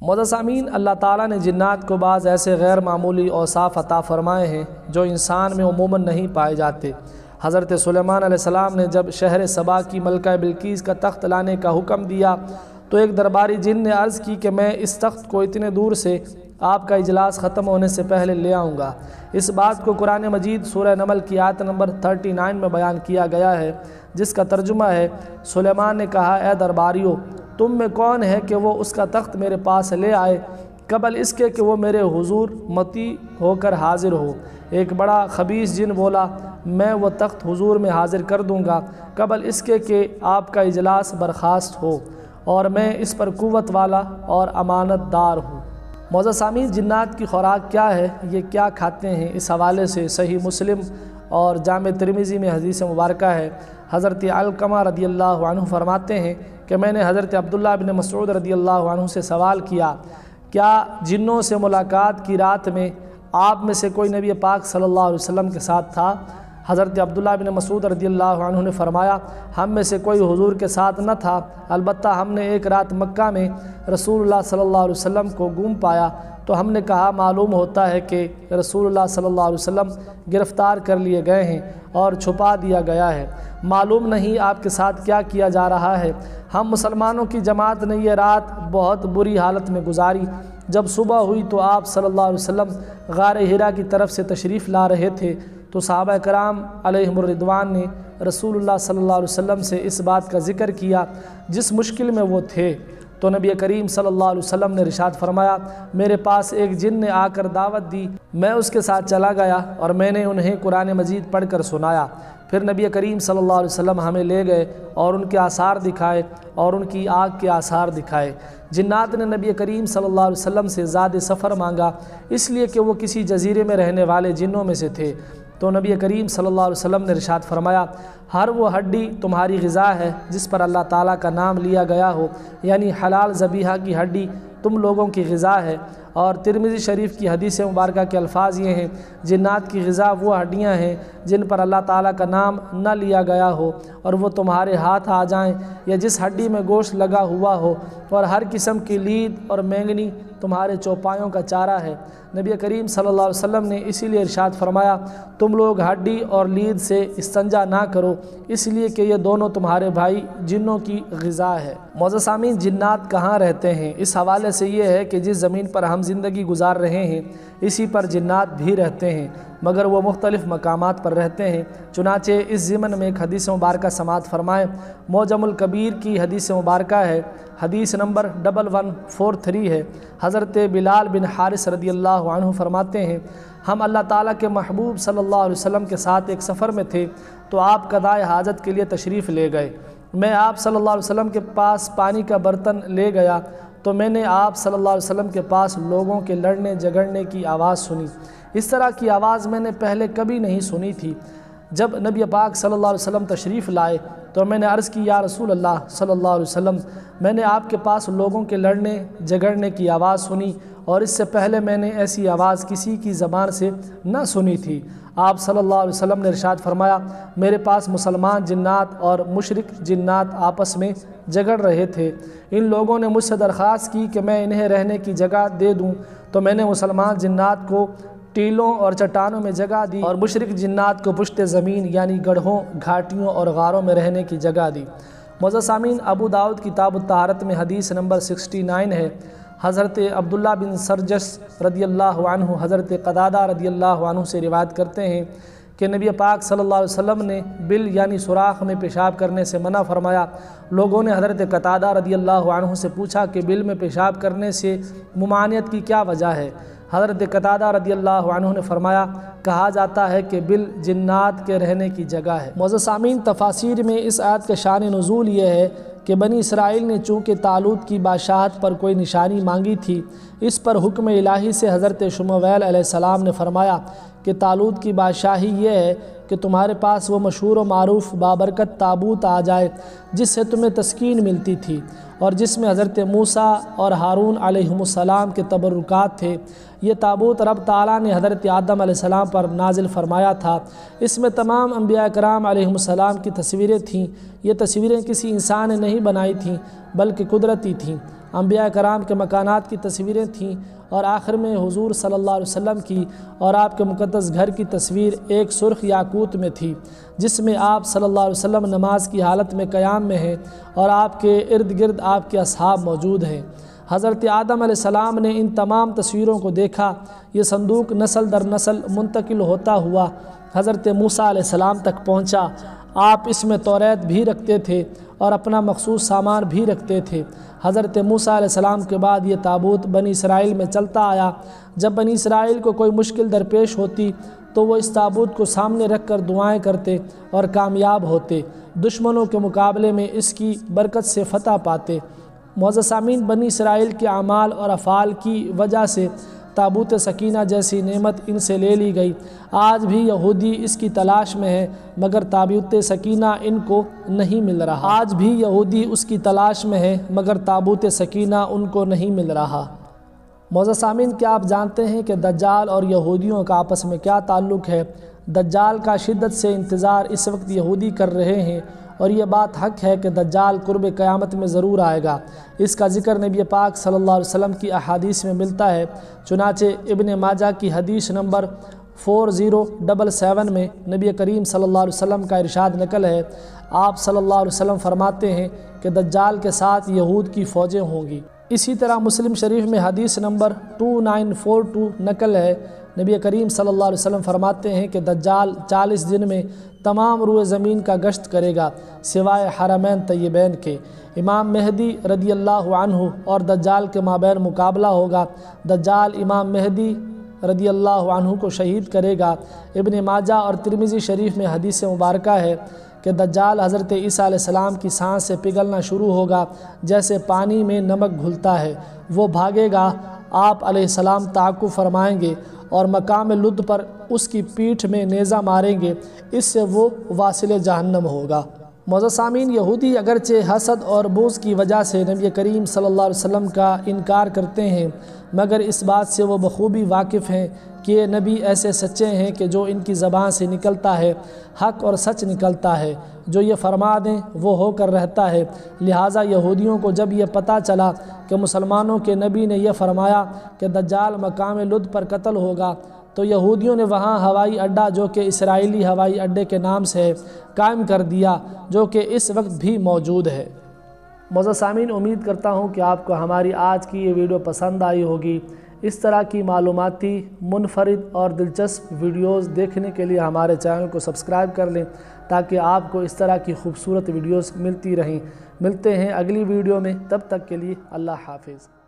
معزز سامعین، اللہ تعالیٰ نے جنات کو بعض ایسے غیر معمولی اوصاف عطا فرمائے ہیں جو انسان میں عموماً نہیں پائے جاتے۔ حضرت سلیمان علیہ السلام نے جب شہر سبا کی ملکہ بلقیس کا تخت لانے کا حکم دیا تو ایک درباری جن نے عرض کی کہ میں اس تخت کو اتنے دور سے آپ کا اجلاس ختم ہونے سے پہلے لے آؤں گا۔ اس بات کو قرآن مجید سورہ نمل کی آیت نمبر 39 میں بیان کیا گیا ہے، جس کا ترجمہ ہے: سلیمان نے کہا، اے درباریوں، تم میں کون ہے کہ وہ اس کا تخت میرے پاس لے آئے قبل اس کے کہ وہ میرے حضور مطیع ہو کر حاضر ہو؟ ایک بڑا خبیث جن بولا، میں وہ تخت حضور میں حاضر کر دوں گا قبل اس کے کہ آپ کا اجلاس برخاست ہو، اور میں اس پر قوت والا اور امانت دار ہوں۔ معزز سامعین، جنات کی خوراک کیا ہے، یہ کیا کھاتے ہیں، اس حوالے سے صحیح مسلم اور جامع ترمذی میں حدیث مبارکہ ہے۔ حضرت علقمہ رضی اللہ عنہ فرماتے ہیں کہ میں نے حضرت عبداللہ بن مسعود رضی اللہ عنہ سے سوال کیا، کیا جنوں سے ملاقات کی رات میں آپ میں سے کوئی نبی پاک صلی اللہ علیہ وسلم کے ساتھ تھا؟ حضرت عبداللہ بن مسعود رضی اللہ عنہ نے فرمایا، ہم میں سے کوئی حضور کے ساتھ نہ تھا، البتہ ہم نے ایک رات مکہ میں رسول اللہ صلی اللہ علیہ وسلم کو گم پایا تو ہم نے کہا، معلوم ہوتا ہے کہ رسول اللہ صلی اللہ علیہ وسلم گرفتار کر لیے گئے ہیں اور چھپا دیا گیا ہے، معلوم نہیں آپ کے ساتھ کیا کیا جا رہا ہے۔ ہم مسلمانوں کی جماعت نے یہ رات بہت بری حالت میں گزاری۔ جب صبح ہوئی تو آپ صلی اللہ علیہ وسلم غار حرا کی طرف سے تشریف لا رہے تھے تو صحابہ کرام علیہم الرضوان نے رسول اللہ صلی اللہ علیہ وسلم سے اس بات کا ذکر کیا جس مشکل میں وہ تھے، تو نبی کریم صلی اللہ علیہ وسلم نے ارشاد فرمایا، میرے پاس ایک جن نے آ کر دعوت دی، میں اس کے ساتھ چلا گیا اور میں نے انہیں قرآن مجید پڑھ کر سنایا۔ پھر نبی کریم صلی اللہ علیہ وسلم ہمیں لے گئے اور ان کے آثار دکھائے اور ان کی آگ کے آثار دکھائے۔ جنات نے نبی کریم صلی اللہ علیہ وسلم سے زاد سفر مانگا، اس لیے کہ وہ کسی جزیرے میں رہنے والے جنوں میں سے تھے، تو نبی کریم صلی اللہ علیہ وسلم نے ارشاد فرمایا، ہر وہ ہڈی تمہاری غذا ہے جس پر اللہ تعالیٰ کا نام لیا گیا ہو، یعنی حلال ذبیحہ کی ہڈی تم لوگوں کی غذا ہے۔ اور ترمذی شریف کی حدیث مبارکہ کے الفاظ یہ ہیں، جنات کی غذا وہ ہڈیاں ہیں جن پر اللہ تعالیٰ کا نام نہ لیا گیا ہو اور وہ تمہارے ہاتھ آ جائیں، یا جس ہڈی میں گوشت لگا ہوا ہو، اور ہر قسم کی لید اور مینگنی تمہارے چوپایوں کا چارہ ہے۔ نبی کریم صلی اللہ علیہ وسلم نے اسی لیے ارشاد فرمایا، تم لوگ ہڈی اور لید سے استنجا نہ کرو، اس لیے کہ یہ دونوں تمہارے بھائی جنوں کی غذا ہے۔ معزز سامعین، جنات کہاں رہتے ہیں؟ اس حوالے سے یہ ہے کہ جس زمین پر ہم زندگی گزار رہے ہیں اسی پر جنات بھی رہتے ہیں، مگر وہ مختلف مقامات پر رہتے ہیں۔ چنانچہ اس ضمن میں ایک حدیث مبارکہ سماعت فرمائیں۔ معجم الکبیر کی حدیث مبارکہ ہے، حدیث نمبر 1143 ہے۔ حضرت بلال بن حارث رضی اللہ عنہ فرماتے ہیں، ہم اللہ تعالیٰ کے محبوب صلی اللہ علیہ وسلم کے ساتھ ایک سفر میں تھے تو آپ قضائے حاجت کے لیے تشریف لے گئے۔ میں آپ صلی اللہ علیہ وسلم کے پاس پانی کا برتن لے گیا تو میں نے آپ صلی اللہ علیہ وسلم کے پاس لوگوں کے لڑنے جھگڑنے کی آواز سنی۔ اس طرح کی آواز میں نے پہلے کبھی نہیں سنی تھی۔ جب نبی پاک صلی اللہ علیہ وسلم تشریف لائے تو میں نے عرض کی، یا رسول اللہ صلی اللہ علیہ وسلم، میں نے آپ کے پاس لوگوں کے لڑنے جھگڑنے کی آواز سنی اور اس سے پہلے میں نے ایسی آواز کسی کی زبان سے نہ سنی تھی۔ آپ صلی اللہ علیہ وسلم نے ارشاد فرمایا، میرے پاس مسلمان جنات اور مشرک جنات آپس میں جھگڑ رہے تھے۔ ان لوگوں نے مجھ سے درخواست کی کہ میں انہیں رہنے کی جگہ دے دوں تو میں نے مسلمان جنات کو ٹیلوں اور چٹانوں میں جگہ دی اور مشرک جنات کو پشت زمین یعنی گڑھوں، گھاٹیوں اور غاروں میں رہنے کی جگہ دی۔ معزز سامعین، ابو داؤد کتاب الطہارت میں حدیث نمبر 69 ہے۔ حضرت عبداللہ بن سرجس رضی اللہ عنہ حضرت قتادہ رضی اللہ عنہ سے روایت کرتے ہیں کہ نبی پاک صلی اللہ علیہ وسلم نے بل یعنی سوراخ میں پیشاب کرنے سے منع فرمایا۔ لوگوں نے حضرت قتادہ رضی اللہ عنہ سے پوچھا کہ بل میں پیشاب کرنے سے ممانعت کی کیا وجہ ہے؟ حضرت قتادہ رضی اللہ عنہ نے فرمایا، کہا جاتا ہے کہ بل جنات کے رہنے کی جگہ ہے۔ معزز سامعین، تفاسیر میں اس آیت کا شان نزول یہ ہے کہ بنی اسرائیل نے چونکہ طالوت کی بادشاہت پر کوئی نشانی مانگی تھی، اس پر حکم الہی سے حضرت شمویل علیہ السلام نے فرمایا کہ طالوت کی بادشاہی یہ ہے کہ تمہارے پاس وہ مشہور و معروف بابرکت تابوت آ جائے جس سے تمہیں تسکین ملتی تھی اور جس میں حضرت موسیٰ اور ہارون علیہم السلام کے تبرکات تھے۔ یہ تابوت رب تعالیٰ نے حضرت آدم علیہ السلام پر نازل فرمایا تھا۔ اس میں تمام انبیاء کرام علیہم السلام کی تصویریں تھیں۔ یہ تصویریں کسی انسان نے نہیں بنائی تھیں بلکہ قدرتی تھیں۔ انبیاء کرام کے مکانات کی تصویریں تھیں، اور آخر میں حضور صلی اللہ علیہ وسلم کی اور آپ کے مقدس گھر کی تصویر ایک سرخ یاقوت میں تھی، جس میں آپ صلی اللہ علیہ وسلم نماز کی حالت میں قیام میں ہیں اور آپ کے ارد گرد آپ کے اصحاب موجود ہیں۔ حضرت آدم علیہ السلام نے ان تمام تصویروں کو دیکھا۔ یہ صندوق نسل در نسل منتقل ہوتا ہوا حضرت موسیٰ علیہ السلام تک پہنچا۔ آپ اس میں توریت بھی رکھتے تھے اور اپنا مخصوص سامان بھی رکھتے تھے۔ حضرت موسیٰ علیہ السلام کے بعد یہ تابوت بنی اسرائیل میں چلتا آیا۔ جب بنی اسرائیل کو کوئی مشکل درپیش ہوتی تو وہ اس تابوت کو سامنے رکھ کر دعائیں کرتے اور کامیاب ہوتے، دشمنوں کے مقابلے میں اس کی برکت سے فتح پاتے۔ معزز سامعین، بنی اسرائیل کے اعمال اور افعال کی وجہ سے تابوت سکینہ جیسی نعمت ان سے لے لی گئی۔ آج بھی یہودی اس کی تلاش میں ہے، مگر تابوت سکینہ ان کو نہیں مل رہا۔ آج بھی یہودی اس کی تلاش میں ہے، مگر تابوت سکینہ ان کو نہیں مل رہا۔ معزز سامعین، کیا آپ جانتے ہیں کہ دجال اور یہودیوں کا آپس میں کیا تعلق ہے؟ دجال کا شدت سے انتظار اس وقت یہودی کر رہے ہیں، اور یہ بات حق ہے کہ دجال قرب قیامت میں ضرور آئے گا۔ اس کا ذکر نبی پاک صلی اللہ علیہ وسلم کی احادیث میں ملتا ہے۔ چنانچہ ابن ماجہ کی حدیث نمبر 4077 میں نبی کریم صلی اللہ علیہ وسلم کا ارشاد نقل ہے۔ آپ صلی اللہ علیہ وسلم فرماتے ہیں کہ دجال کے ساتھ یہود کی فوجیں ہوں گی۔ اسی طرح مسلم شریف میں حدیث نمبر 2942 نقل ہے۔ نبی کریم صلی اللہ علیہ وسلم فرماتے ہیں کہ دجال 40 دن میں تمام روئے زمین کا گشت کرے گا سوائے حرمین طیبین کے۔ امام مہدی رضی اللہ عنہ اور دجال کے مابین مقابلہ ہوگا۔ دجال امام مہدی رضی اللہ عنہ کو شہید کرے گا۔ ابن ماجہ اور ترمذی شریف میں حدیث مبارکہ ہے کہ دجال حضرت عیسیٰ علیہ السلام کی سانس سے پگھلنا شروع ہوگا جیسے پانی میں نمک گھلتا ہے۔ وہ بھاگے گا، آپ علیہ السلام تعاقب فرمائیں گے اور مقام لد پر اس کی پیٹھ میں نیزہ ماریں گے، اس سے وہ واصل جہنم ہوگا۔ معزز سامعین، یہودی اگرچہ حسد اور بغض کی وجہ سے نبی کریم صلی اللہ علیہ وسلم کا انکار کرتے ہیں، مگر اس بات سے وہ بخوبی واقف ہیں کہ یہ نبی ایسے سچے ہیں کہ جو ان کی زبان سے نکلتا ہے حق اور سچ نکلتا ہے، جو یہ فرما دیں وہ ہو کر رہتا ہے۔ لہٰذا یہودیوں کو جب یہ پتہ چلا کہ مسلمانوں کے نبی نے یہ فرمایا کہ دجال مقام لد پر قتل ہوگا، تو یہودیوں نے وہاں ہوائی اڈہ جو کہ اسرائیلی ہوائی اڈے کے نام سے ہے قائم کر دیا، جو کہ اس وقت بھی موجود ہے۔ معزز سامعین، امید کرتا ہوں کہ آپ کو ہماری آج کی یہ ویڈیو پسند آئی ہوگی۔ اس طرح کی معلوماتی، منفرد اور دلچسپ ویڈیوز دیکھنے کے لیے ہمارے چینل کو سبسکرائب کر لیں تاکہ آپ کو اس طرح کی خوبصورت ویڈیوز ملتی رہیں۔ ملتے ہیں اگلی ویڈیو میں، تب تک کے لیے اللہ حافظ۔